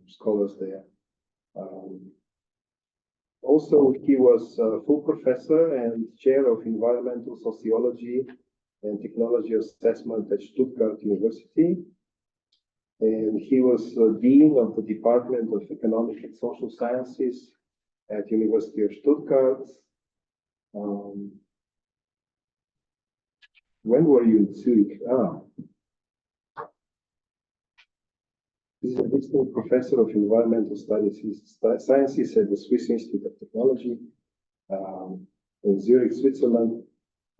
scholars there. Also, he was a full professor and chair of environmental sociology and technology assessment at Stuttgart University. And he was dean of the Department of Economic and Social Sciences at University of Stuttgart. When were you in Zurich? This is a visiting professor of environmental sciences at the Swiss Institute of Technology in Zurich, Switzerland.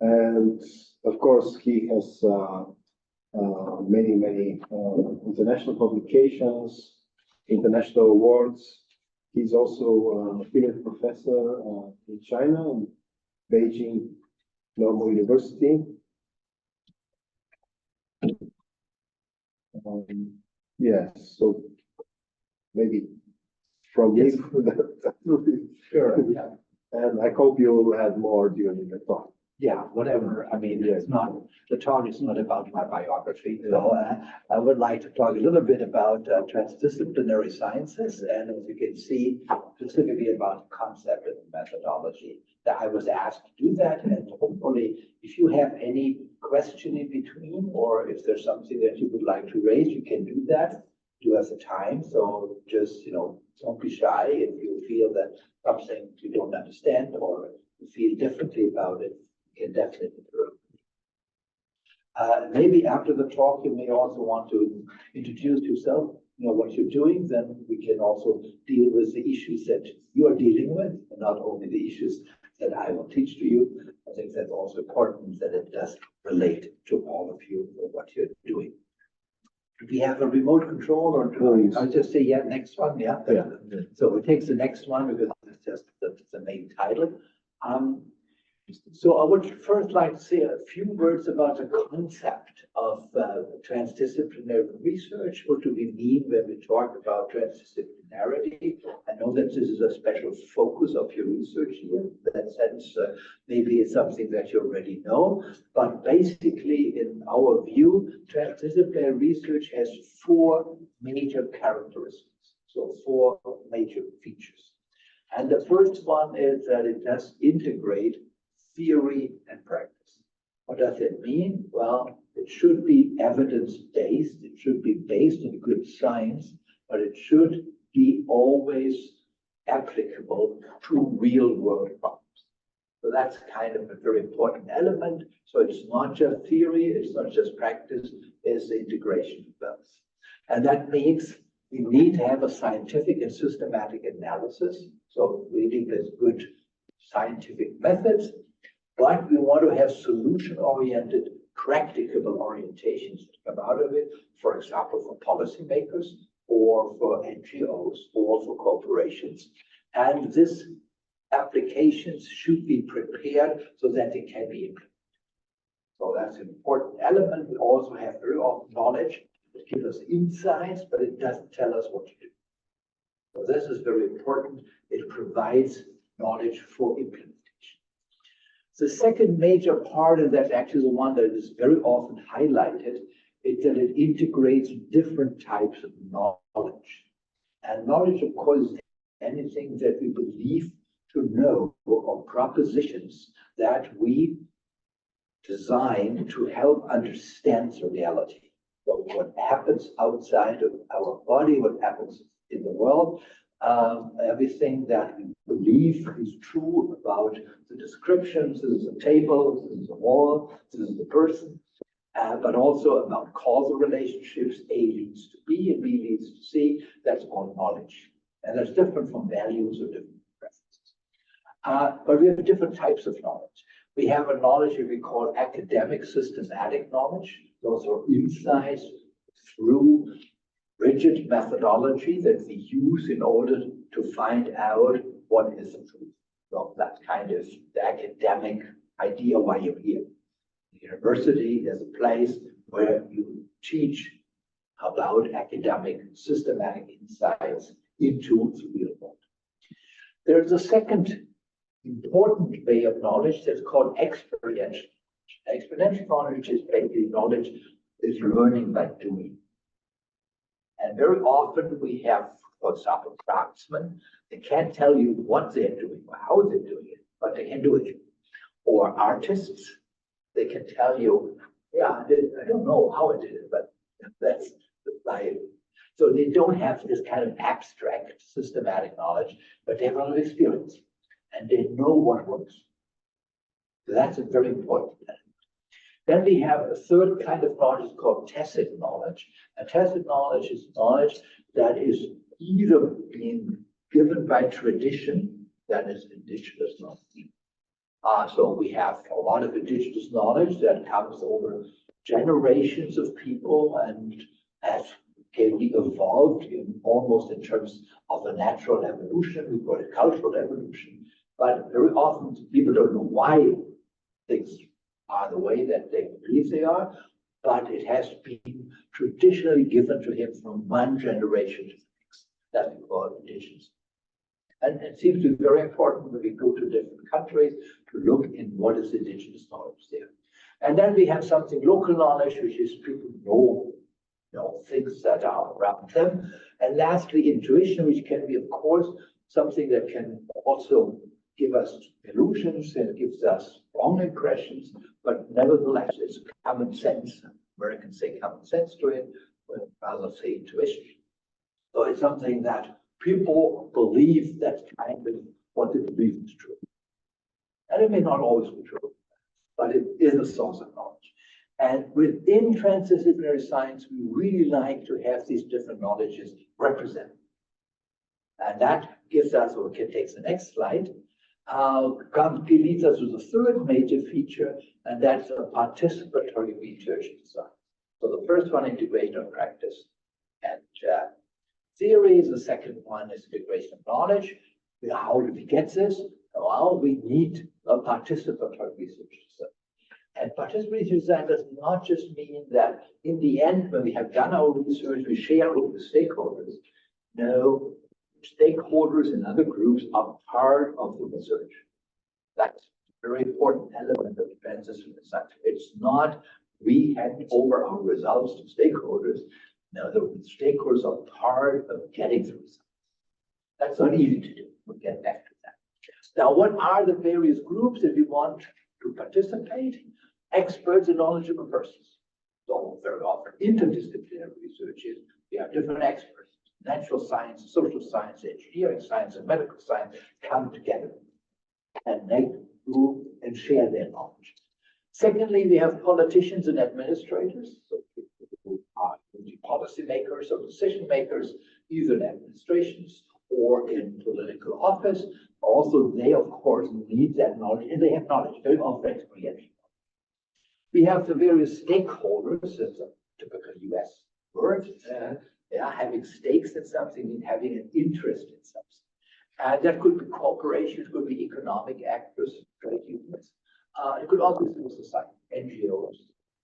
And of course, he has many international publications, international awards. He's also an affiliate professor in China, in Beijing Normal University. Yes, so maybe from me, that will be Sure, yeah. And I hope you'll add more during the talk. Yeah, whatever. I mean, it's not, the talk is not about my biography. So I would like to talk a little bit about transdisciplinary sciences, and as you can see, specifically about concept and methodology. That I was asked to do that, and hopefully, if you have any question in between, or if there's something that you would like to raise, you can do that. You have the time, so just, don't be shy. If you feel that something you don't understand or you feel differently about it, you can definitely do it. Maybe after the talk, you may also want to introduce yourself, what you're doing, then we can also deal with the issues that you are dealing with, and not only the issues that I will teach to you. I think that's also important that it does relate to all of you or what you're doing. Do we have a remote control, or do I just say, yeah, next one? Yeah. So it takes the next one because it's just the main title. So I would first like to say a few words about the concept of transdisciplinary research. What do we mean when we talk about transdisciplinarity? I know that this is a special focus of your research here. In that sense, maybe it's something that you already know. But basically, in our view, transdisciplinary research has four major characteristics. So four major features. And the first one is that it does integrate theory and practice. What does it mean? Well, it should be evidence-based. It should be based on good science, but it should be always applicable to real-world problems. So that's kind of a very important element. So it's not just theory, it's not just practice, it's the integration of both. And that means we need to have a scientific and systematic analysis. So really there's good scientific methods, but we want to have solution-oriented, practicable orientations that come out of it, for example, for policymakers or for NGOs or for corporations. And these applications should be prepared so that they can be implemented. So that's an important element. We also have very often knowledge that gives us insights, but it doesn't tell us what to do. So this is very important. It provides knowledge for implementation. The second major part, and that's actually the one that is very often highlighted, is that it integrates different types of knowledge. And knowledge, of course, is anything that we believe to know, or propositions that we design to help understand the reality. So what happens outside of our body, what happens in the world, everything that we believe is true about the descriptions. This is a table, this is a wall, this is the person, but also about causal relationships. A leads to B and B leads to C. That's all knowledge. And that's different from values or different preferences. But we have different types of knowledge. We have a knowledge that we call academic systematic knowledge. Those are insights through rigid methodology that we use in order to find out what is the truth. So that's kind of the academic idea why you're here. The university is a place where you teach about academic systematic insights into the real world. There's a second important way of knowledge that's called experiential. Experiential knowledge is basically knowledge is learning by doing. And very often we have, for example, craftsmen, they can't tell you what they're doing or how they're doing it, but they can do it. Or artists, they can tell you, yeah, I don't know how I did it, but that's like, so they don't have this kind of abstract, systematic knowledge, but they have a lot of experience and they know what works. So that's a very important element. Then we have a third kind of knowledge called tacit knowledge. And tacit knowledge is knowledge that is either being given by tradition, that is indigenous knowledge. So we have a lot of indigenous knowledge that comes over generations of people and has evolved almost in terms of a natural evolution. We call it cultural evolution. But very often people don't know why things are the way that they believe they are, but it has been traditionally given to him from one generation to the next. That we call indigenous. And it seems to be very important when we go to different countries to look in what is indigenous knowledge there. And then we have something local knowledge, which is people know things that are around them. And lastly, intuition, which can be, of course, something that can also give us illusions and gives us wrong impressions, but nevertheless, it's common sense. Americans say common sense to it, but rather say intuition. So it's something that people believe that's kind of what they believe is true. And it may not always be true, but it is a source of knowledge. And within transdisciplinary science, we really like to have these different knowledges represented. And that gives us, or can take the next slide, leads us to the third major feature, and that's a participatory research design. So the first one, integration of practice and theory. The second one is integration of knowledge. How do we get this? Well, we need a participatory research design. And participatory design does not just mean that in the end, when we have done our research, we share with the stakeholders. No, stakeholders and other groups are part of the research. That's a very important element of transdisciplinary research. It's not we hand over our results to stakeholders. No, the stakeholders are part of getting the results. That's not easy to do. We'll get back to that. Now, what are the various groups that we want to participate? Experts and knowledgeable persons. So very often interdisciplinary researches, we have different experts. Natural science, social science, engineering science, and medical science come together and make group and share their knowledge. Secondly, we have politicians and administrators, so people who are policymakers or decision makers, either in administrations or in political office. Also, they of course need that knowledge, and they have knowledge, very often experiential. We have the various stakeholders, that's a typical US word. Having stakes in something means having an interest in something. And that could be corporations, could be economic actors, trade unions. It could also be civil society, NGOs,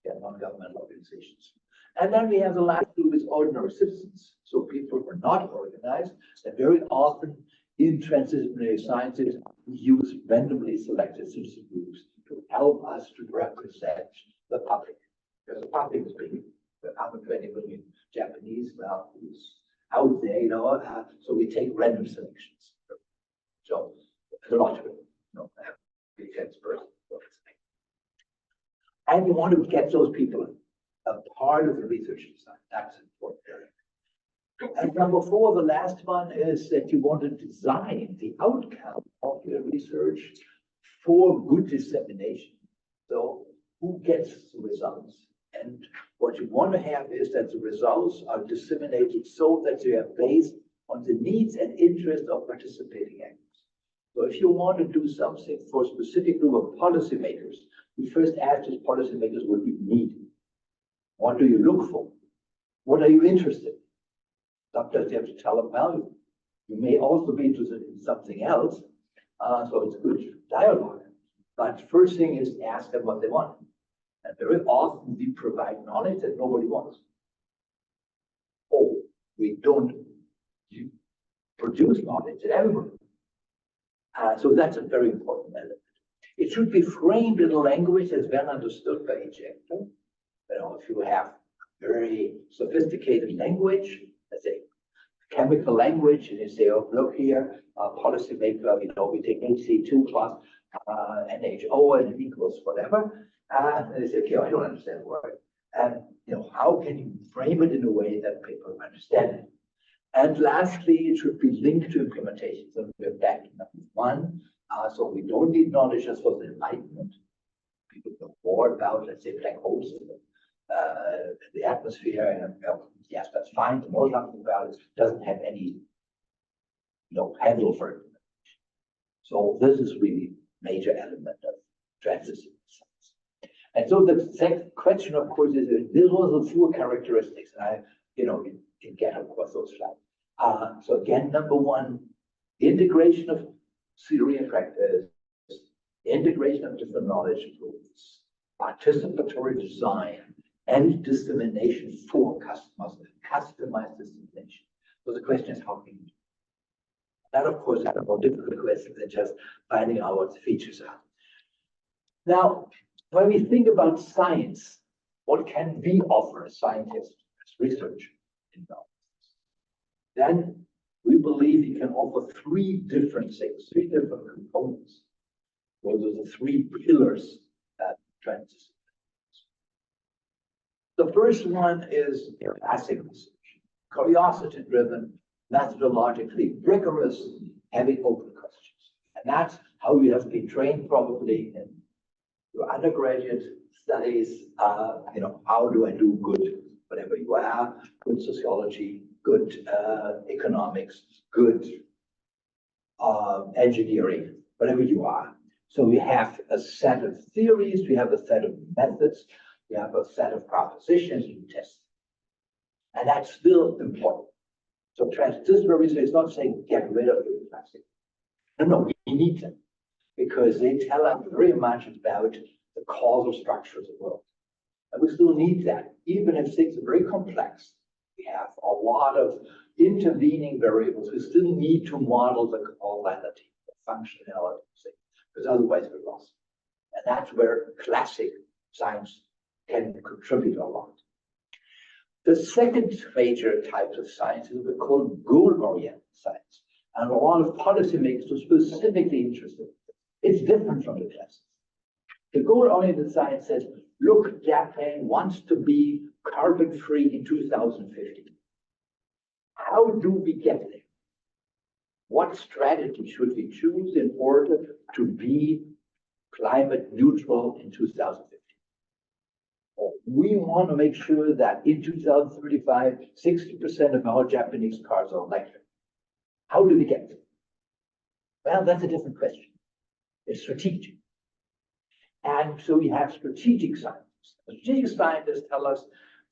non-governmental organizations. And then we have the last group is ordinary citizens. So people who are not organized, and very often in transdisciplinary sciences, we use randomly selected citizen groups to help us to represent the public. Because the public is big. 120 million Japanese, well, who's out there, so we take random selections. So a lot of it, and we want to get those people a part of the research design. That's an important area. And number 4, the last one is that you want to design the outcome of your research for good dissemination. So who gets the results? And what you want to have is that the results are disseminated so that they are based on the needs and interests of participating actors. So if you want to do something for a specific group of policymakers, we first ask these policymakers what you need. What do you look for? What are you interested in? Sometimes you have to tell them, well, you may also be interested in something else. So it's good dialogue. But first thing is ask them what they want. And very often we provide knowledge that nobody wants. Or we don't produce knowledge that everyone wants. So that's a very important element. It should be framed in a language that's well understood by each actor. If you have very sophisticated language, let's say, chemical language, and you say, oh, look here, policymaker, we take HC2 plus NHO and it equals whatever. And they say, okay, I don't understand the word. And how can you frame it in a way that people understand it? And lastly, it should be linked to implementation. So we're back to number one. So we don't need knowledge just for the enlightenment. People know more about, let's say, black holes in the atmosphere, and yes, that's fine to know something about it. Doesn't have any handle for it. So this is really major element of transdisciplinary science. And so the second question, of course, is this was the four characteristics, and you can get, of course, those slides. So again, number one, integration of theory and practice, integration of different knowledge groups, participatory design, and dissemination for customers, customized dissemination. So the question is, how can you do that? Of course, is a more difficult question than just finding out what the features are. Now, when we think about science, what can we offer as scientists, as researchers in knowledge? Then we believe you can offer three different things, three different components. Those are the three pillars that transdisciplinary. The first one is classic research, curiosity-driven, methodologically rigorous, having open questions. And that's how you have been trained probably in your undergraduate studies. How do I do good, whatever you are, good sociology, good economics, good engineering, whatever you are. So we have a set of theories, we have a set of methods, we have a set of propositions you test. And that's still important. So transdisciplinary research is not saying get rid of the classic. No, we need them because they tell us very much about the causal structure of the world. And we still need that, even if things are very complex. We have a lot of intervening variables. We still need to model the causality, the functionality, because otherwise we're lost. And that's where classic science can contribute a lot. The second major type of science is what we call goal-oriented science. And a lot of policymakers are specifically interested. It's different from the classics. The goal-oriented science says, look, Japan wants to be carbon-free in 2050. How do we get there? What strategy should we choose in order to be climate neutral in 2050? We want to make sure that in 2035, 60% of our Japanese cars are electric. How do we get there? Well, that's a different question. It's strategic. And so we have strategic scientists. Strategic scientists tell us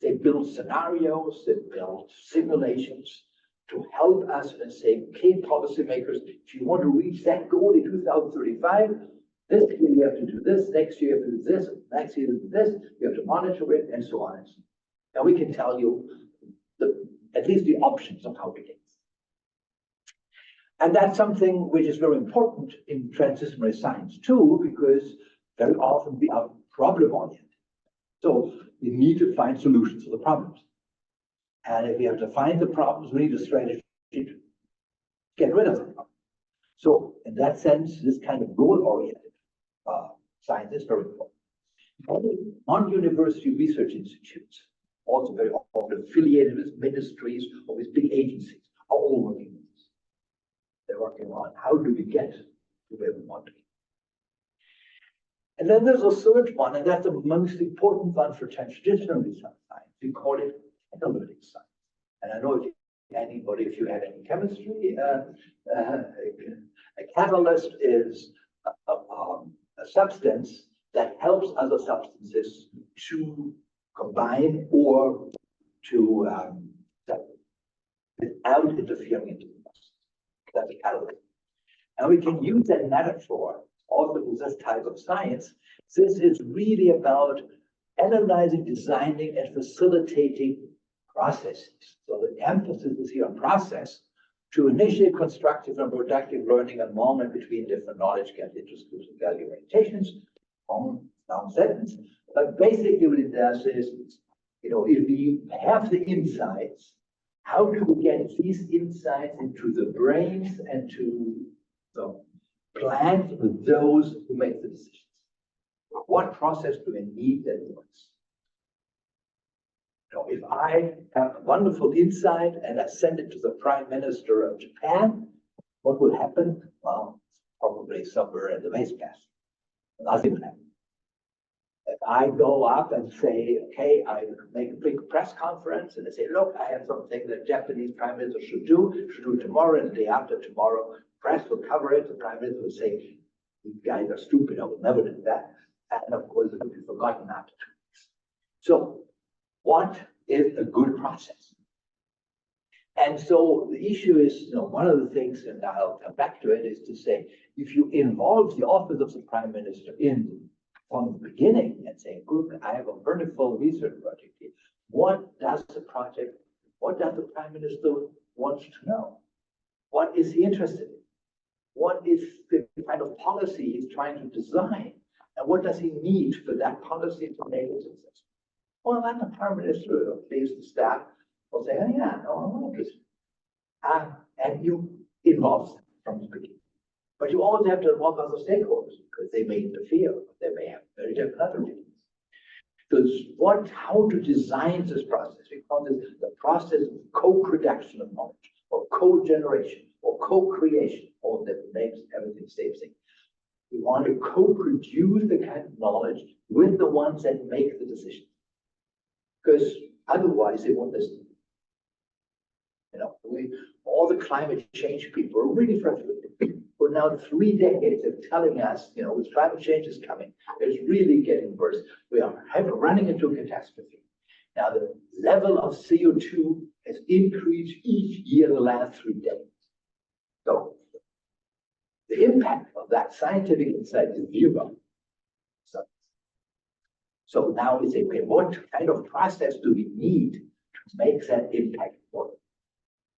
they build scenarios, they build simulations to help us and say, okay, policymakers, if you want to reach that goal in 2035, this year you have to do this, next year you have to do this, next year you have to do this, you have to monitor it, and so on. And we can tell you at least the options of how to get it. And that's something which is very important in transdisciplinary science too, because very often we are problem-oriented. So we need to find solutions for the problems. And if we have to find the problems, we need a strategy to get rid of them. So in that sense, this kind of goal-oriented science is very important. Non-university research institutes, also very often affiliated with ministries or with big agencies, are all working on this. They're working on how do we get to where we want to be. And then there's a third one, and that's the most important one for transdisciplinary science. We call it analytic science. And I know if you have any chemistry, a catalyst is a substance that helps other substances to combine or to without interfering into the process. That's a catalyst. And we can use that metaphor also with this type of science. This is really about analyzing, designing, and facilitating processes. So the emphasis is here on process to initiate constructive and productive learning and moment between different knowledge gaps, interest groups, and value orientations. Long sentence. But basically what it does is, if we have the insights, how do we get these insights into the brains and to the plans of those who make the decisions? What process do we need that works? You know, if I have a wonderful insight and I send it to the Prime Minister of Japan, what will happen? Well, probably somewhere in the wastebasket. Nothing will happen. If I go up and say, okay, I make a big press conference and I say, look, I have something that Japanese Prime Minister should do it tomorrow and the day after tomorrow, press will cover it, the Prime Minister will say, these guys are stupid, I will never do that. And of course, it will be forgotten after 2 weeks. So, what is a good process? And so the issue is, you know, one of the things, and I'll come back to it, is to say, if you involve the office of the Prime Minister from the beginning and say, look, I have a wonderful research project here. What does the Prime Minister want to know? What is he interested in? What is the kind of policy he's trying to design? And what does he need for that policy to make it successful? Well, then the Prime Minister please the staff will say, oh yeah, no, I'm interested. And you involve them from the beginning. But you always have to involve other stakeholders because they may interfere, they may have very different other opinions. Because how to design this process? We call this the process of co-production of knowledge, or co-generation, or co-creation, all different names, everything same thing. We want to co-produce the kind of knowledge with the ones that make the decisions. Because otherwise they won't listen. You know, all the climate change people are really frustrated. For now 3 decades of telling us, you know, with climate change is coming, it's really getting worse. We are running into a catastrophe. Now the level of CO2 has increased each year in the last 3 decades. So the impact of that scientific insight is zero. So now we say, okay, what kind of process do we need to make that impact work?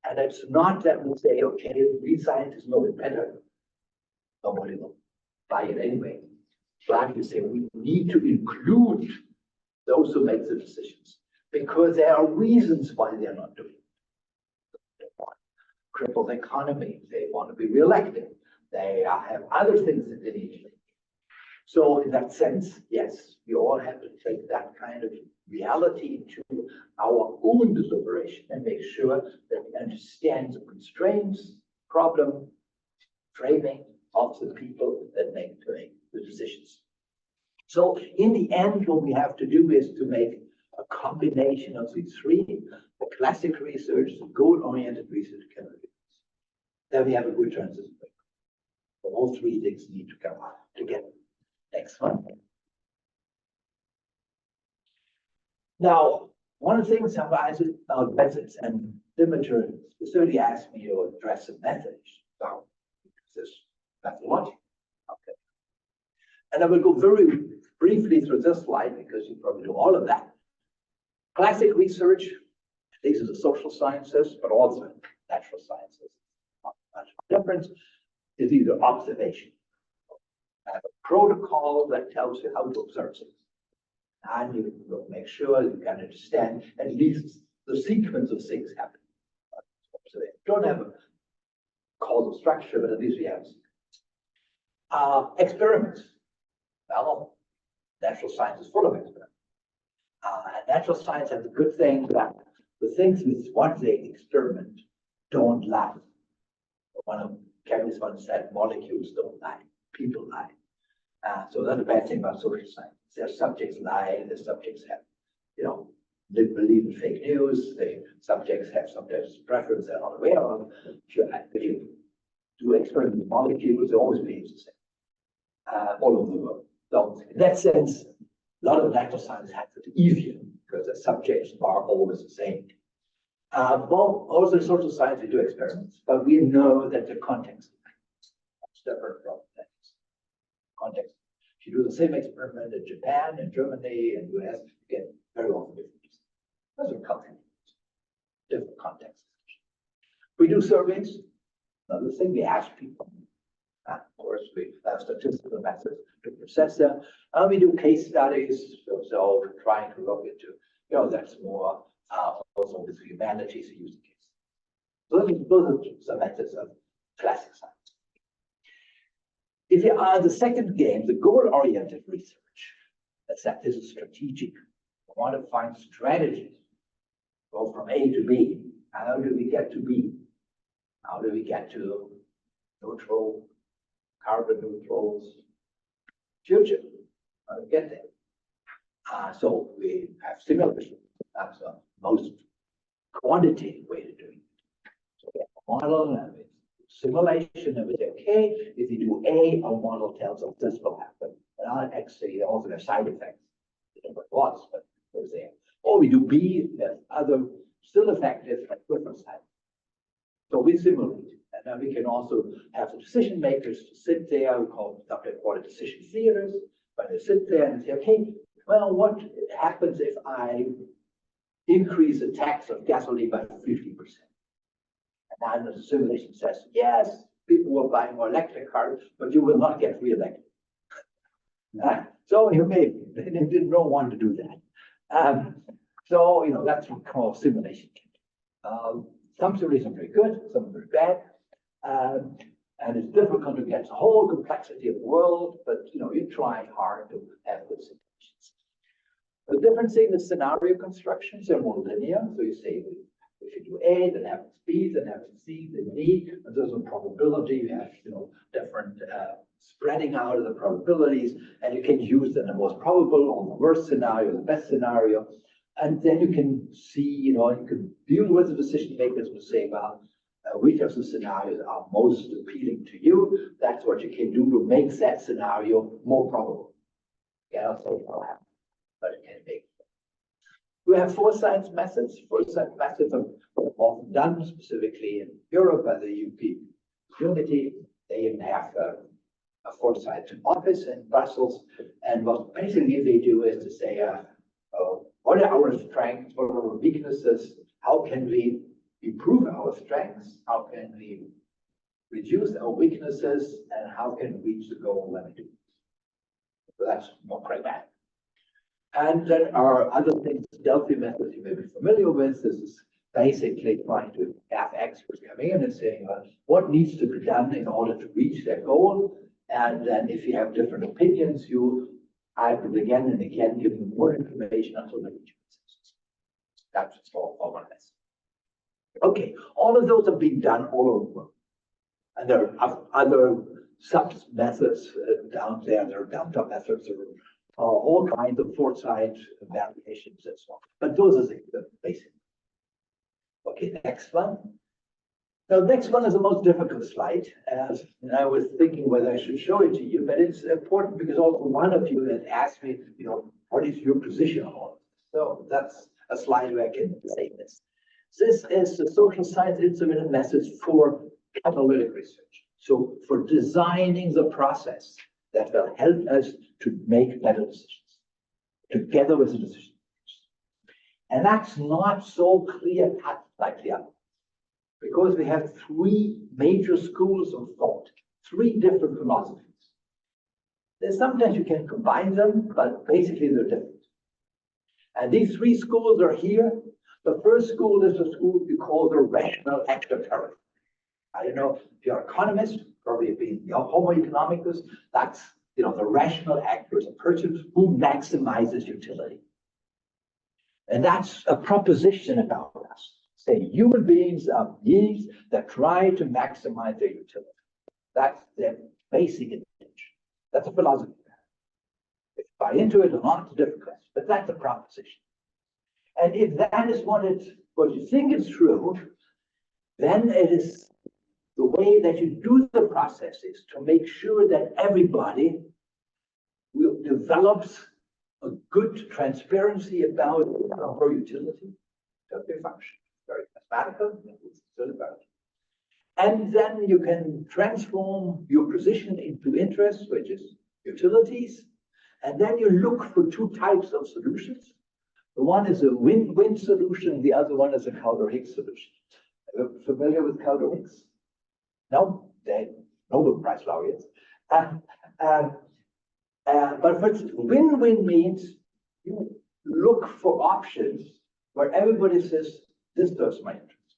And it's not that we say, okay, we scientists know it better. Nobody will buy it anyway. But we say we need to include those who make the decisions because there are reasons why they're not doing it. They want to cripple the economy. They want to be reelected. They have other things that they need to do. So in that sense, yes, we all have to take that kind of reality into our own deliberation and make sure that we understand the constraints, problem, framing of the people that make the decisions. So in the end, what we have to do is to make a combination of these three: the classic research, the goal-oriented research, and then we have a good transition. All three things need to come together. Next one. Now, one of the things about methods, and Dimitar specifically asked me to address the methods. So, this methodology. Okay. And I will go very briefly through this slide because you probably do all of that. Classic research, these are the social sciences, but also natural sciences. Not much difference. Is either observation. I have a protocol that tells you how to observe things. And you will make sure you can understand at least the sequence of things happening. So you don't have a causal structure, but at least we have experiments. Well, natural science is full of experiments. And natural science has a good thing that the things with what they experiment don't lie. One of chemists once said, molecules don't lie, people lie. So that's a bad thing about social science. Their subjects lie, the subjects have, you know, they believe in fake news, the subjects have sometimes preference they're not aware of. If you do experiments with molecules, they always behave the same, all over the world. So in that sense, a lot of natural science has it easier because the subjects are always the same. Also in social science, we do experiments, but we know that the context is different from that. Context. If you do the same experiment in Japan, in Germany, and US, you get very often different results. Those are cultural different contexts. We do surveys. Another thing, we ask people. Of course, we have statistical methods to process them. And we do case studies. So we're trying to look into, you know, that's more also with humanities, we use the case. those are some methods of classic science. If you are the second game, the goal-oriented research, that is strategic. We want to find strategies. Go from A to B. How do we get to B? How do we get to neutral, carbon neutrals, future? How do we get there? So we have simulation. That's the most quantitative way to do it. So we have a model and we simulation, and we say, okay, if you do A, our model tells us this will happen. And on actually also have side effects. It was, but we're there. Or we do B, there's other still effective but different side. So we simulate. And then we can also have the decision makers to sit there, we call it decision theorists, but they sit there and say, okay, well, what happens if I increase the tax of gasoline by 50%? And then the simulation says, yes, people will buy more electric cars, but you will not get re-elected. So you may, they didn't want to do that. So, that's what we call simulation. Some simulations are very good, some are very bad. And it's difficult to get the whole complexity of the world, but you try hard to have good simulations. The difference in the scenario constructions are more linear. So you say, if you do A, then happens B, then happens C, then D, and there's a probability. You have, different spreading out of the probabilities, and you can use the most probable or the worst scenario, the best scenario. And then you can see, you can deal with the decision makers and say, well, which of the scenarios are most appealing to you? That's what you can do to make that scenario more probable. You cannot say it will happen, but it can make it. We have foresight methods. Foresight methods are often done specifically in Europe by the European community. They even have a foresight office in Brussels. And what basically they do is to say, what are our strengths? What are our weaknesses? How can we improve our strengths? How can we reduce our weaknesses? And how can we reach the goal when we do it? So that's more pragmatic. And then our other things, Delphi methods you may be familiar with. This is basically trying to have experts coming in and saying, what needs to be done in order to reach that goal? And then if you have different opinions, you hybrid again and again, give them more information until they reach consensus. That's all one method. Okay, all of those have been done all over the world. And there are other sub methods down there. There are down-top methods. There are all kinds of foresight variations and so on. But those are the basic. Okay, next one. Now, next one is the most difficult slide. And I was thinking whether I should show it to you, but it's important because also one of you had asked me, what is your position on all of this? So that's a slide where I can say this. This is the social science instrument methods for analytic research. So for designing the process that will help us to make better decisions together with the decision makers. And that's not so clear cut like the other. Because we have three major schools of thought, three different philosophies. Then sometimes you can combine them, but basically they're different. And these three schools are here. The first school is the school we call the rational actor theory. I don't know if you're an economist, probably being Homo economicus, that's the rational actor is a person who maximizes utility. And that's a proposition about us. Say human beings are beings that try to maximize their utility. That's their basic intention. That's a philosophy. If you buy into it or not, it's a different question, but that's a proposition. And if that is what you think is true, then it is the way that you do the process is to make sure that everybody develops a good transparency about her utility, their function. Very mathematical, and then you can transform your position into interest, which is utilities, and then you look for two types of solutions. The one is a win-win solution, the other one is a Calder-Hicks solution. Are you familiar with Calder-Hicks? No, they're Nobel Prize laureates. But win-win means you look for options where everybody says, this serves my interest.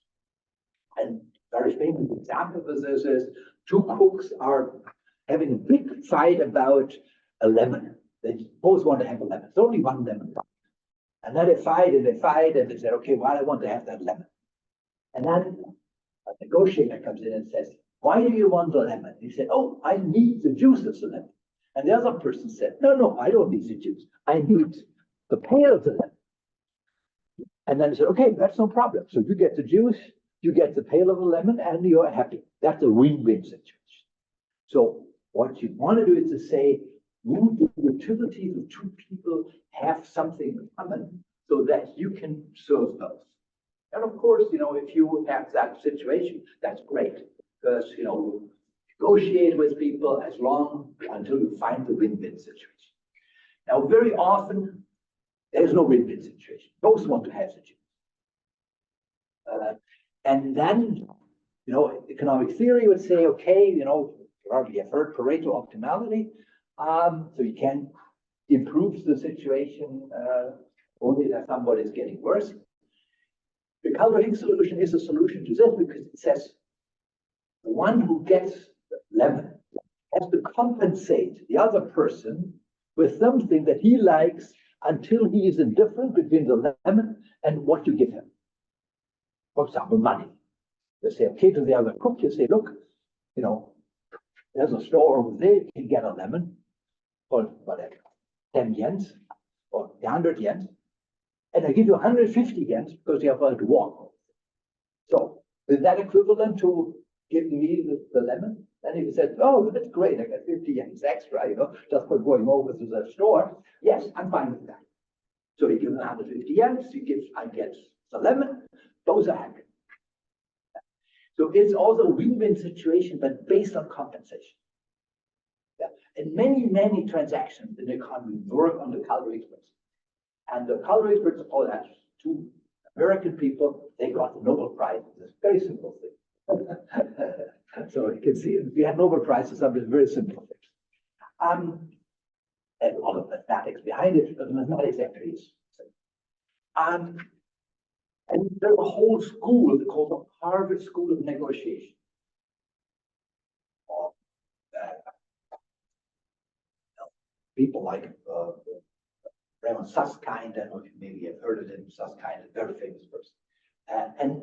And very famous example of this is two cooks are having a big fight about a lemon. They both want to have a lemon. There's only one lemon. And then they fight, and they say, okay, well, I want to have that lemon. And then a negotiator comes in and says, why do you want the lemon? He said, oh, I need the juice of the lemon. And the other person said, no, I don't need the juice. I need the peel of the lemon. And then he said, okay, that's no problem. So you get the juice, you get the peel of the lemon, and you're happy. That's a win-win situation. So what you want to do is to say, would the utilities of two people have something in common so that you can serve both? And of course, if you have that situation, that's great, because, negotiate with people as long until you find the win-win situation. Now, very often, there's no win-win situation. Both want to have the juice. And then, economic theory would say, okay, you already have heard Pareto optimality. So you can improve the situation only that somebody is getting worse. The Calvert-Hicks solution is a solution to this because it says the one who gets the lemon has to compensate the other person with something that he likes until he is indifferent between the lemon and what you give him. For example, money. You say, okay, to the other cook, you say, look, there's a store over there, you can get a lemon for whatever, 10 yens or 100 yens. And I give you 150 yens because you have to walk. So is that equivalent to giving me the lemon? And if you said, oh, that's great, I got 50 yens extra, just for going over to the store. Yes, I'm fine with that. So you give 150 yens, I get the lemon, those are happy. So it's also a win-win situation, but based on compensation. Yeah. And many transactions in the economy work on the Calvert-Hicks principle. And the Calvert-Hicks principle has two American people, they got the Nobel Prize. It's a very simple thing. So you can see we had Nobel Prize for something very simple things. And all of mathematics behind it, but the mathematics actually is simple. And there's a whole school called the Harvard School of Negotiation. People like Renn Susskind, and maybe you've heard of him. Susskind is a very famous person. And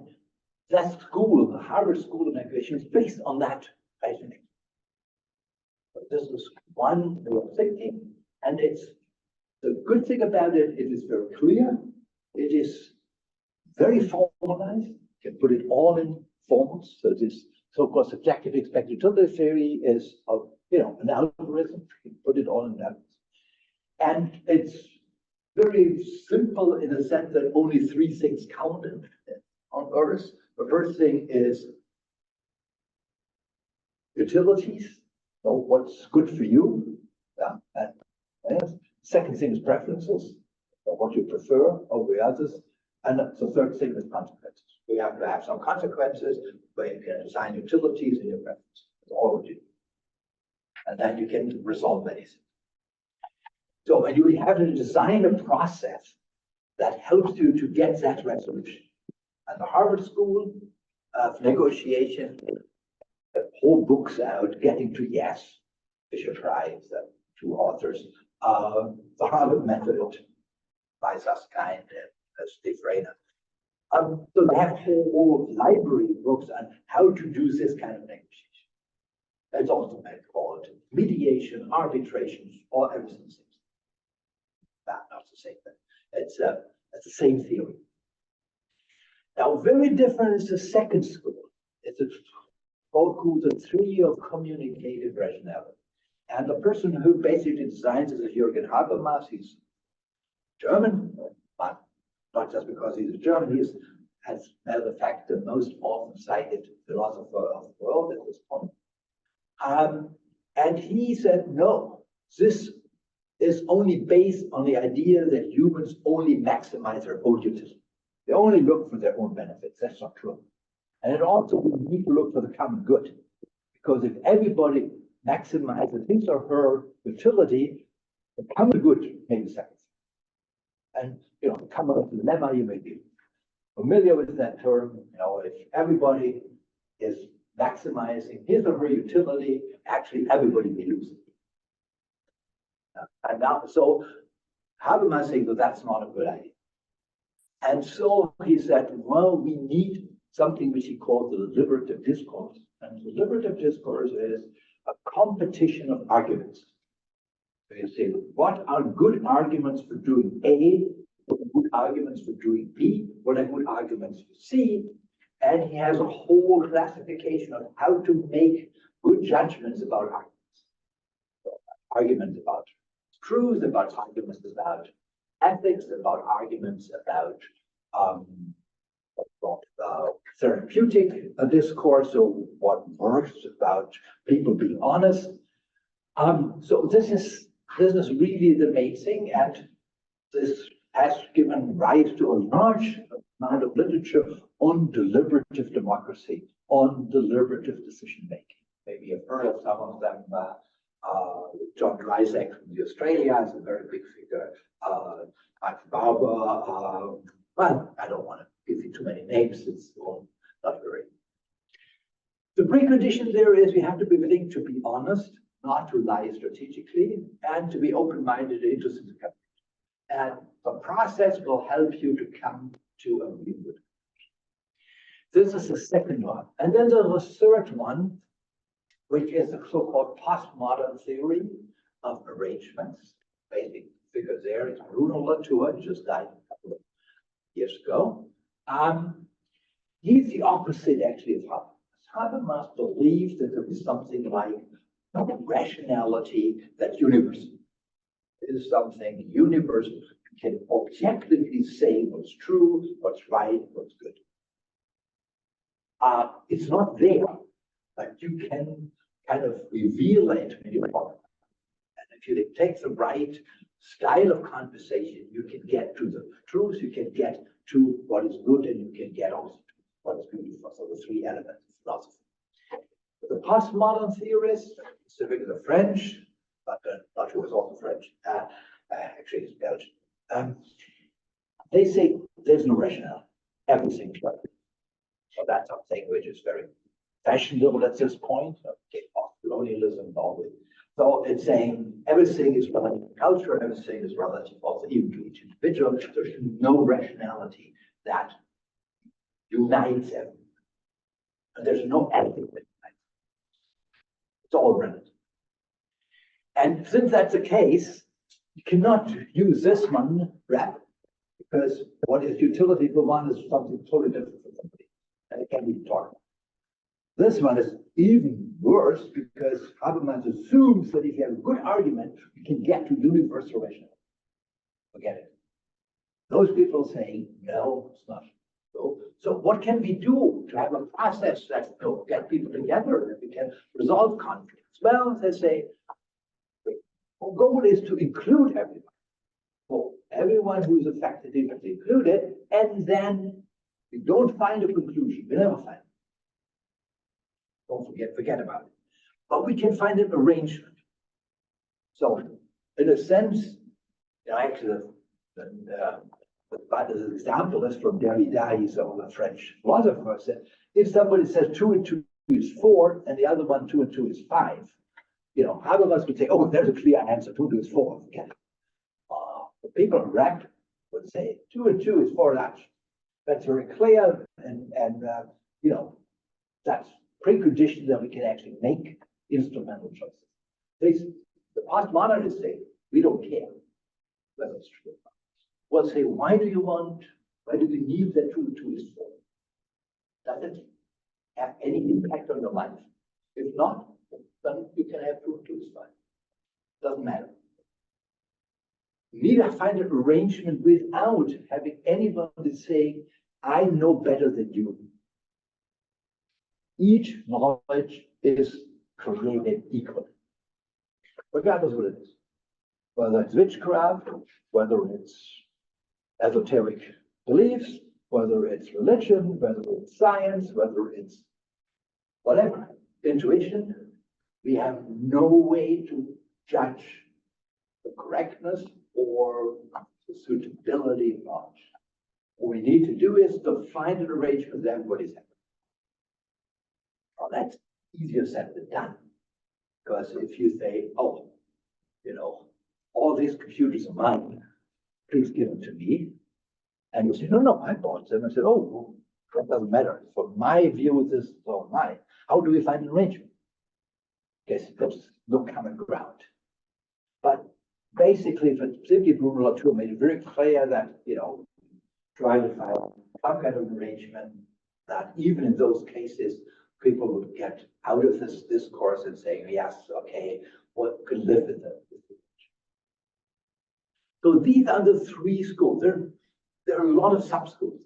that school, the Harvard School of Negotiation, is based on that reasoning. But this is one way of thinking, and it's the good thing about it. It is very clear. It is very formalized. You can put it all in formals. So this so-called subjective expected utility theory is an algorithm. You can put it all in that. And it's very simple in the sense that only three things count on Earth. The first thing is utilities. So what's good for you? Yeah. And second thing is preferences. So what you prefer over others. And the third thing is consequences. We have to have some consequences where you can assign utilities in your preference. That's all what you do. And then you can resolve anything. So when you have to design a process that helps you to get that resolution. And the Harvard School of Negotiation, whole books out, Getting to Yes, Fisher Price, the two authors, the Harvard Method by Susskind and Steve Renn. So they have a whole library of books on how to do this kind of negotiation. It's also called mediation, arbitration, or everything. Not the same thing. It's the same theory. Now, very different is the second school. It's a school called the theory of communicative rationality. And the person who basically designs it is Jürgen Habermas. He's German, but not just because he's a German. He is, as a matter of fact, the most often cited philosopher of the world at this point. And he said, no, this is only based on the idea that humans only maximize their own utility. They only look for their own benefits. That's not true. And it also, we need to look for the common good. Because if everybody maximizes his or her utility, the common good may be sacrificed. And, the common dilemma you may be familiar with that term. You know, if everybody is maximizing his or her utility, actually everybody will lose it. And now, so Habermas saying that that's not a good idea. And so he said, well, we need something which he called the deliberative discourse. And the deliberative discourse is a competition of arguments. So you say, what are good arguments for doing A? What are good arguments for doing B? What are good arguments for C? And he has a whole classification of how to make good judgments about arguments. So, arguments about truth, about arguments about ethics, about arguments about therapeutic discourse, or what works, about people being honest. So this is really the main thing, and this has given rise to a large amount of literature on deliberative democracy, on deliberative decision making. Maybe you've heard of some of them. John Drysack from Australia is a very big figure. Max Barber. Well, I don't want to give you too many names. It's all not very. The precondition there is we have to be willing to be honest, not to lie strategically, and to be open-minded and interested in the country. And the process will help you to come to a really good conclusion. This is the second one. And then there's a third one, which is the so-called postmodern theory of arrangements. Basic figure there is Bruno Latour, who just died a couple of years ago. He's the opposite, actually, of Habermas. Habermas believes that there is something like rationality that's universal. It is something universal. You can objectively say what's true, what's right, what's good. It's not there, but you can kind of reveal it when you talk. And if you take the right style of conversation, you can get to the truth, you can get to what is good, and you can get also to what is beautiful. So the three elements of philosophy. The postmodern theorists, specifically the French, but not who was also French, actually it's Belgian, they say there's no rationale. Everything's right. So that's something which is very fashionable at this point. Okay, colonialism and all this. So it's saying everything is relative to culture, everything is relative also even to each individual. There's no rationality that unites everyone. And there's no ethic that unites. It's all relative. And since that's the case, you cannot use this one wrap, because what is utility for one is something totally different for somebody. And it can't be talked about. This one is even worse because Habermas assumes that if you have a good argument, you can get to universal rationality. Forget it. Those people say, no, it's not. So what can we do to have a process that will get people together, that we can resolve conflicts? Well, they say, our goal is to include everyone. So everyone who is affected is included, and then we don't find a conclusion. We never find it. Don't forget about it. But we can find an arrangement. So, in a sense, actually, the example is from Derrida. He's a French philosopher. Said if somebody says 2 and 2 is 4, and the other one 2 and 2 is 5, Habermas would say, "Oh, there's a clear answer. 2 and 2 is 4." Forget it. The people in Renn would say 2 and 2 is 4. That's very clear, and that's precondition that we can actually make instrumental choices. The postmodernists say, we don't care whether it's true. We'll say, why do we need that 2 and 2 is 4? Does it have any impact on your life? If not, then you can have 2 and 2 is 5. Doesn't matter. We need to find an arrangement without having anybody saying, I know better than you. Each knowledge is created equally, regardless of what it is. Whether it's witchcraft, whether it's esoteric beliefs, whether it's religion, whether it's science, whether it's whatever, intuition, we have no way to judge the correctness or the suitability of knowledge. What we need to do is to find an arrangement that everybody's happy. Well, that's easier said than done. Because if you say, oh, you know, all these computers are mine, please give them to me. And you say, no, no, I bought them. I said, oh, well, that doesn't matter. For my view, this is all mine. How do we find an arrangement? Guess there's no common ground. But basically, for simply Bruno Latour made it very clear that, you know, trying to find some kind of arrangement that even in those cases, people would get out of this discourse and saying, yes, okay, what could live with it. So these are the three schools. There are a lot of sub-schools,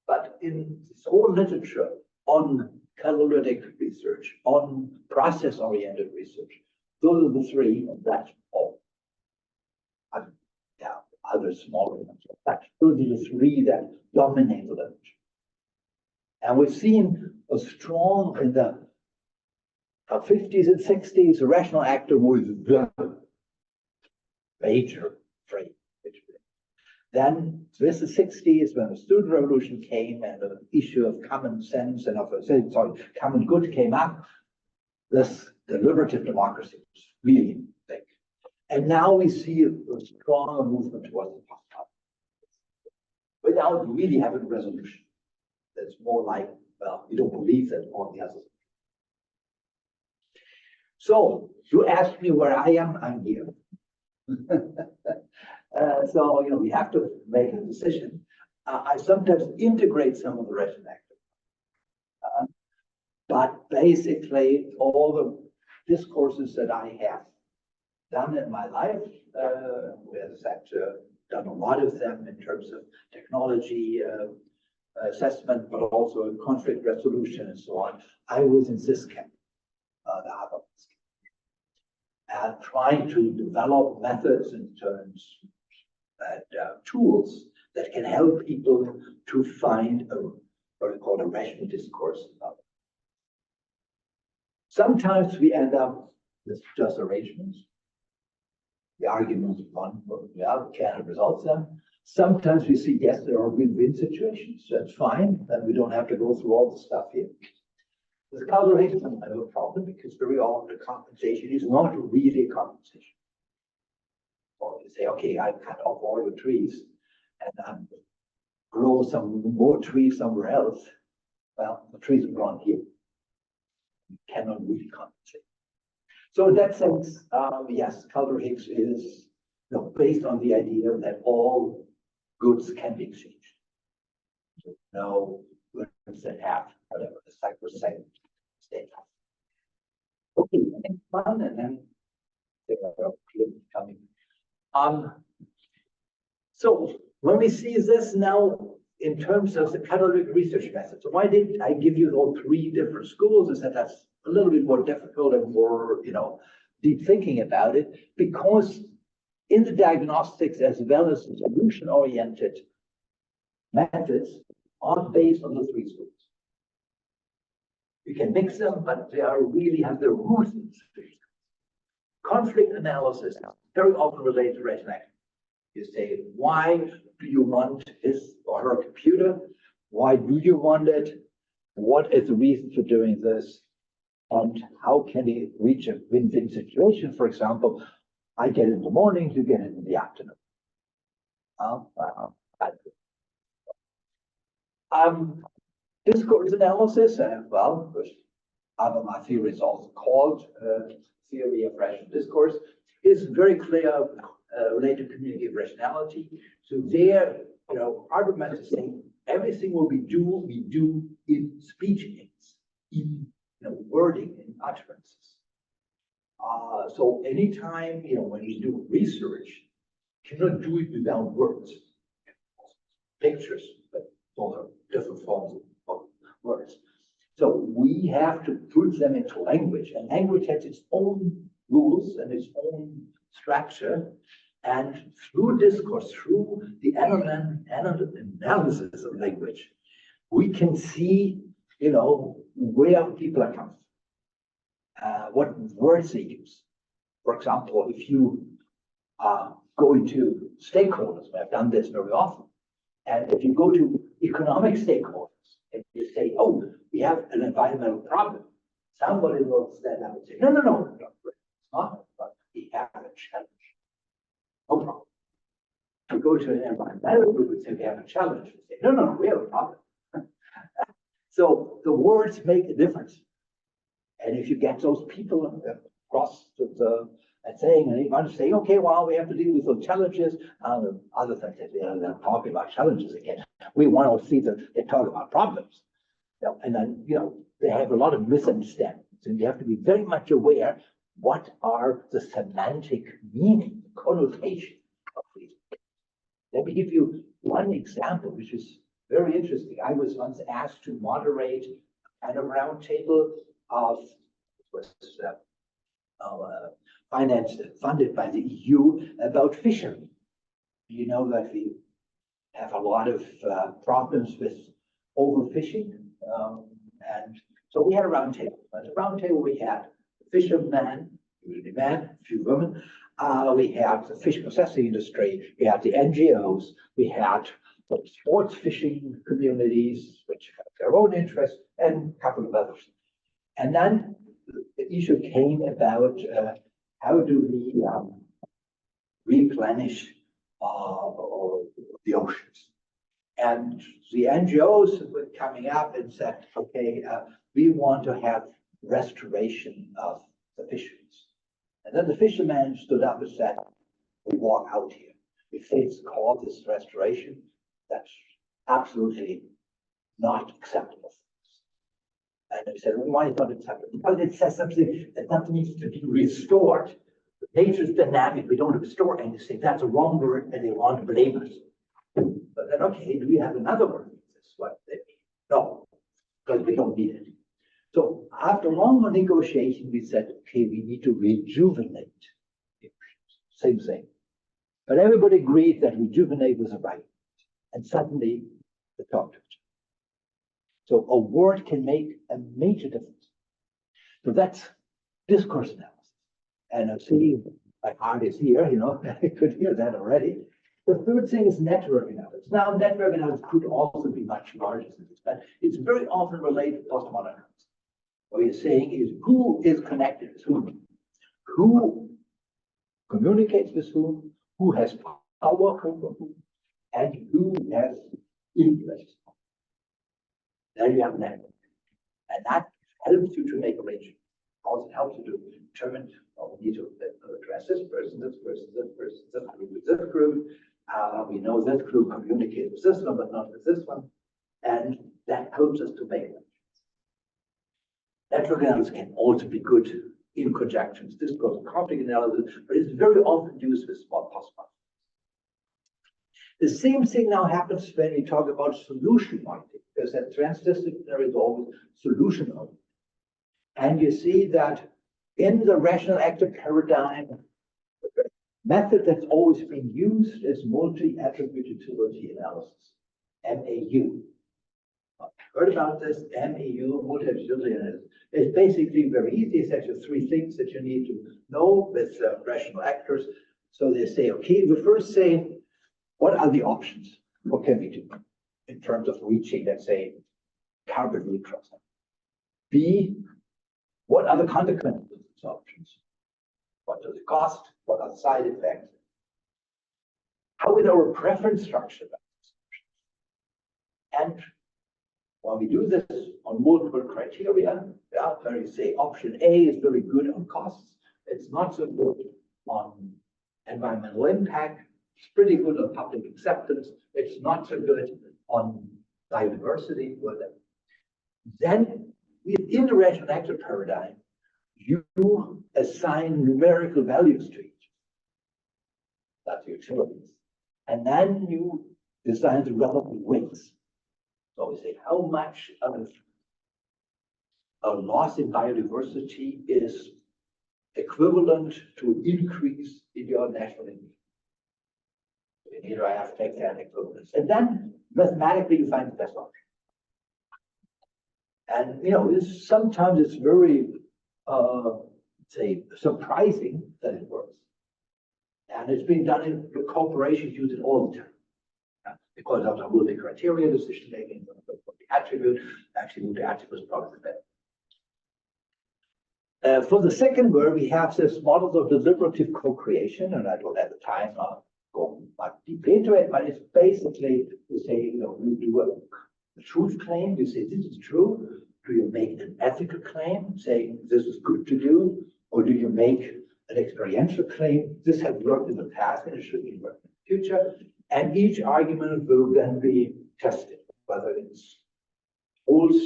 but in this whole literature on catalytic research, on process-oriented research, those are the three that all. Yeah, other smaller ones, but those are the three that dominate the literature. And we've seen a strong in the 50s and 60s, the rational actor was the major frame. Then with the 60s, when the student revolution came and the issue of common sense and common good came up, this deliberative democracy was really big. And now we see a stronger movement towards the post-modern, without really having a resolution. That's more like, well, we don't believe that all the others. So you asked me where I am, I'm here. So, you know, we have to make a decision. I sometimes integrate some of the rational actor. But basically, all the discourses that I have done in my life, as I said, done a lot of them in terms of technology, assessment, but also conflict resolution and so on. I was in this camp, the other and trying to develop methods and terms and tools that can help people to find what we call a rational discourse. Sometimes we end up with just arrangements. The arguments one, well, we can't resolve them. Sometimes we see, yes, there are win-win situations. That's fine. Then we don't have to go through all the stuff here. With collaboration, I have a problem because very often the compensation is not really a compensation. Or you say, okay, I cut off all the trees and grow some more trees somewhere else. Well, the trees are grown here. You cannot really compensate. So in that sense, yes, Culver Higgs is based on the idea that all goods can be exchanged. So no goods that have whatever the sacrosanct state. Okay, next one, and then there are coming. So when we see this now in terms of the catalytic research method, so why did I give you all three different schools? Is that that's a little bit more difficult and more, deep thinking about it, because in the diagnostics as well as solution-oriented methods are based on the three schools. You can mix them, but they are really have their roots in the three schools. Conflict analysis very often related to rational action. You say, why do you want his or her computer? Why do you want it? What is the reason for doing this? And how can he reach a win-win situation? For example, I get it in the morning, you get it in the afternoon. Discourse analysis, well, my theory is also called theory of rational discourse, is very clear related to community of rationality. So there, argument is saying everything what we do in speech aids, in wording, in utterances. So anytime, when you do research, you cannot do it without words. Pictures, but those are different forms of words. So we have to put them into language, and language has its own rules and its own structure. And through discourse, through the analysis of language, we can see, where people are coming from, what words they use. For example, if you go into stakeholders, I've done this very often, And if you go to economic stakeholders and you say, oh, we have an environmental problem, somebody will stand up and say, no, it's not, but we have a challenge. No problem. If you go to an environmental group and say we have a challenge, we say, no, we have a problem. So the words make a difference. And if you get those people across and saying, and you want to say, okay, well, we have to deal with those challenges, other things that they're talking about challenges again. We want to see that they talk about problems. And then, they have a lot of misunderstandings. And you have to be very much aware what are the semantic meaning, the connotation of these things. Let me give you one example, which is very interesting. I was once asked to moderate a kind of roundtable of funded by the EU about fishery. You know that we have a lot of problems with overfishing, and so we had a roundtable. At the roundtable, we had the fishermen, usually men, a few women. We had the fish processing industry. We had the NGOs. We had the sports fishing communities, which have their own interests, and a couple of others. And then the issue came about how do we replenish the oceans. And the NGOs were coming up and said, okay, we want to have restoration of the fisheries. And then the fishermen stood up and said, we walk out here. If it's called this restoration, that's absolutely not acceptable. And we said, well, why is not acceptable? Because it says something that nothing needs to be restored. Nature's dynamic, we don't restore anything. That's a wrong word, and they want to blame us. But then, okay, do we have another word? That's what they mean. No, because we don't need it. So after long negotiation, we said, okay, we need to rejuvenate the oceans. Same thing. But everybody agreed that rejuvenate was the right. And suddenly, they talked to each other. So a word can make a major difference. So that's discourse analysis. And I see my heart is here, I could hear that already. The third thing is network analysis. Now, network analysis could also be much larger than this, but it's very often related to postmodern analysis. What you're saying is who is connected with whom, who communicates with who has power over whom, and who has influence. Then you have network. And that helps you to make arrangements. Also helps you to determine, we need to address this person, this person, this person, this group with this group. We know this group communicates with this one, but not with this one. And that helps us to make arrangements. Network analysis can also be good in conjunctions. This goes conflict analysis, but it's very often used with small postmodernism. The same thing now happens when we talk about solution oriented, because that transdisciplinary is always solution oriented. And you see that in the rational actor paradigm, the method that's always been used is multi-attribute utility analysis, MAU. Heard about this MAU, multi-attribute utility analysis. It's basically very easy. It's actually three things that you need to know with rational actors. So they say, okay, we first say, what are the options? What can we do in terms of reaching, let's say, carbon neutrality? B, what are the consequences of these options? What does it cost? What are the side effects? How is our preference structure about these options? And when we do this on multiple criteria, where you say option A is very good on costs, it's not so good on environmental impact, it's pretty good on public acceptance, it's not so good on biodiversity, whatever. Then within the rational actor paradigm, you assign numerical values to each. That's utilities. And then you design the relevant weights. So we say how much of a loss in biodiversity is equivalent to an increase in your national income. You need to have to take that equivalence. And then mathematically you find the best option. And sometimes it's very say surprising that it works. And it's been done in corporations use it all the time. because of the multi-criteria decision making, the attribute, actually multi-attribute is probably the best. For the second word, we have this models of deliberative co-creation, and I don't have the time to go much deeply into it, but it's basically to say, you do a truth claim, you say this is true. Do you make an ethical claim, saying this is good to do, or do you make an experiential claim, this has worked in the past and it should be working in the future? And each argument will then be tested, whether it holds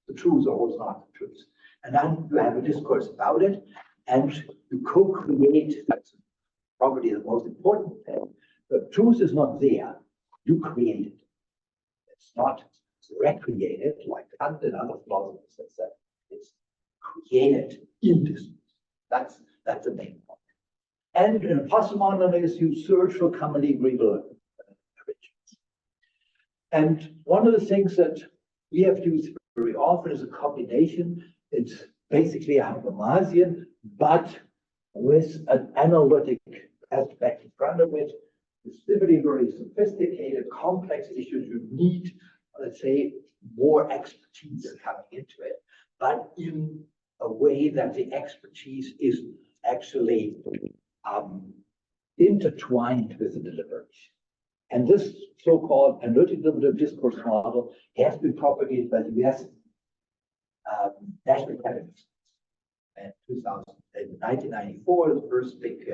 the truth or holds not the truth. And then you have a discourse about it, and you co-create. That's probably the most important thing. The truth is not there, you create it. It's not recreated like Kant and other philosophers have said. It's created in discourse. That's the main point. And in postmodernism, you search for commonly agreeable arrangements. And one of the things that we have used very often is a combination. It's basically a Habermasian, but with an analytic aspect in front of it. It's very sophisticated, complex issues. You need, let's say, more expertise coming into it, but in a way that the expertise is actually intertwined with the deliberation. And this so-called analytic deliberative discourse model has been propagated by the US National Academy. In 1994, the first big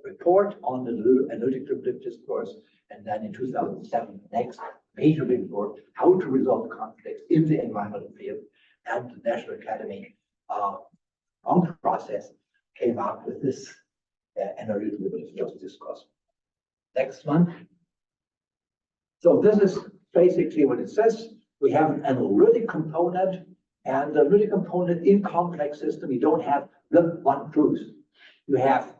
report on the analytic deliberative discourse, and then in 2007, the next major big report, how to resolve conflicts in the environmental field, and the National Academy long process came up with this analytic deliberative discourse. Next one. So this is basically what it says. We have an analytic component, and the analytic component in complex system, you don't have the one truth. You have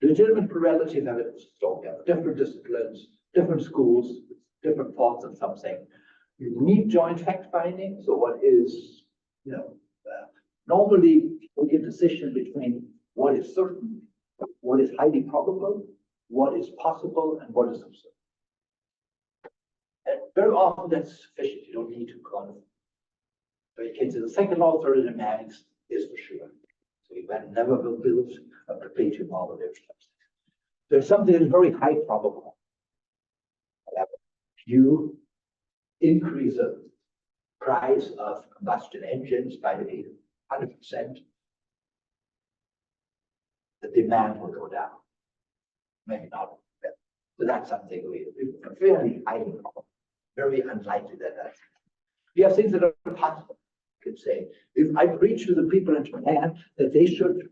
legitimate relative evidence. So you have different disciplines, different schools, different thoughts on something. You need joint fact finding. So what is, normally we get a decision between what is certain, what is highly probable, what is possible, and what is absurd. And very often that's sufficient. You don't need to kind of. So you can say the second law of thermodynamics is for sure. So you never will build a perpetual model of substance. There's something that is very high probable. However, you increase the price of combustion engines by 100%, the demand will go down. Maybe not. So that's something we very highly probable. Very unlikely that that's. We have things that are possible. You could say, if I preach to the people in Japan that they should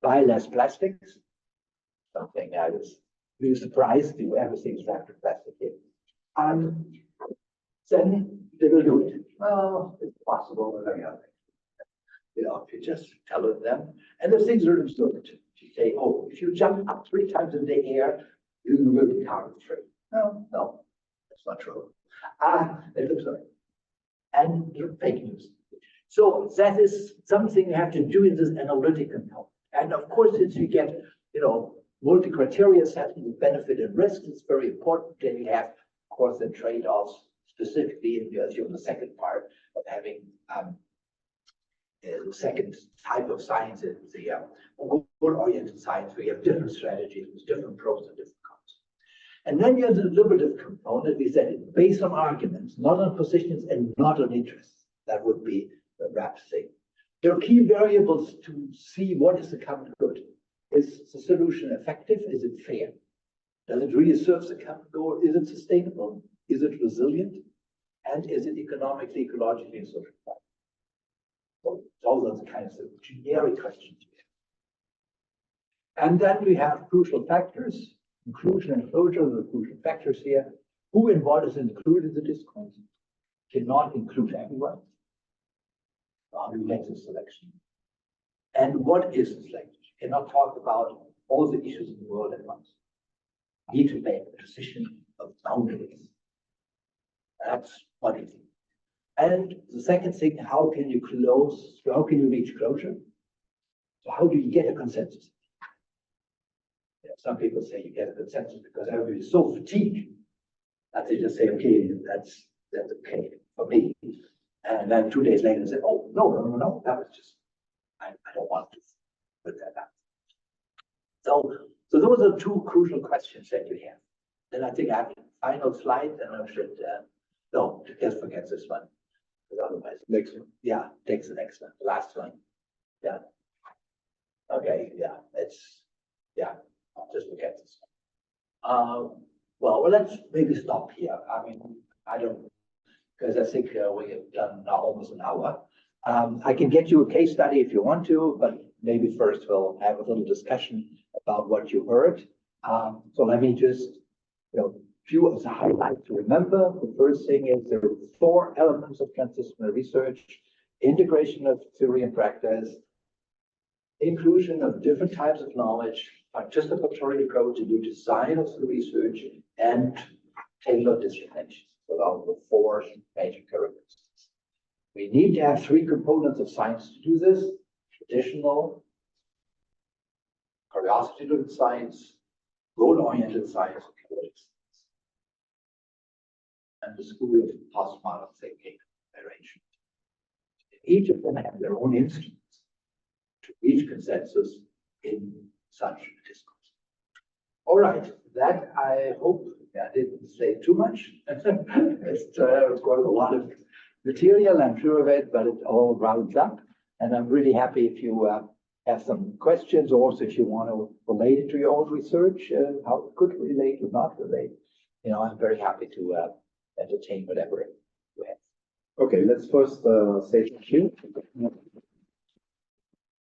buy less plastics, something I was really surprised to everything's wrapped in plastic here. Then they will do it. Well, it's possible, but if you just tell them, and the things are absurd. You say, oh, if you jump up 3 times in the air, you will be carbon free. No, that's not true. It's absurd. And fake news. So that is something you have to do in this analytic component. And of course, since you get, multi-criteria assessment with benefit and risk, it's very important. Then you have, of course, the trade-offs specifically in the second part of having the second type of science is the goal-oriented science, where you have different strategies with different pros and different cons. And then you have the deliberative component. We said it's based on arguments, not on positions and not on interests. That would be the wrap thing. There are key variables to see what is the common good. Is the solution effective? Is it fair? Does it really serve the common goal? Is it sustainable? Is it resilient? And is it economically, ecologically, and socially viable? So those are the kinds of generic questions we have. And then we have crucial factors. Inclusion and closure are the crucial factors here. Who and what is included in the discourse? Cannot include everyone. How do you make the selection? And what is the selection? You cannot talk about all the issues in the world at once. You need to make a decision of boundaries. That's one thing. And the second thing, how can you reach closure? So how do you get a consensus? Some people say you get a consensus because everybody is so fatigued And they just say, okay, that's okay for me. And then 2 days later, they say, oh, no, that was just, I don't want to put that up. So those are two crucial questions that you have. Then I think I have a final slide, and I should, no, just forget this one. Because otherwise, Next one. yeah, takes the next one, the last one. Yeah. Okay, yeah, I'll just forget this one. Well, let's maybe stop here. I mean, I don't, because I think we have done now almost an hour. I can get you a case study if you want to, but maybe first we'll have a little discussion about what you heard. So let me just, few of the highlights to remember. The first thing is there are 4 elements of transdisciplinary research: integration of theory and practice, inclusion of different types of knowledge, participatory approach to do design of the research, and tailored dissertations. So those are the 4 major characteristics. We need to have 3 components of science to do this: traditional, curiosity-driven science, goal-oriented science, and theoretic science. And the school of postmodern thinking arrangement. Each of them have their own instruments to reach consensus in such a discourse. All right, that I hope I didn't say too much. It's quite a lot of material, I'm sure of it, but it all rounds up. And I'm really happy if you have some questions, or also if you want to relate it to your own research, how it could relate or not relate. I'm very happy to entertain whatever you have. Okay, let's first say thank you.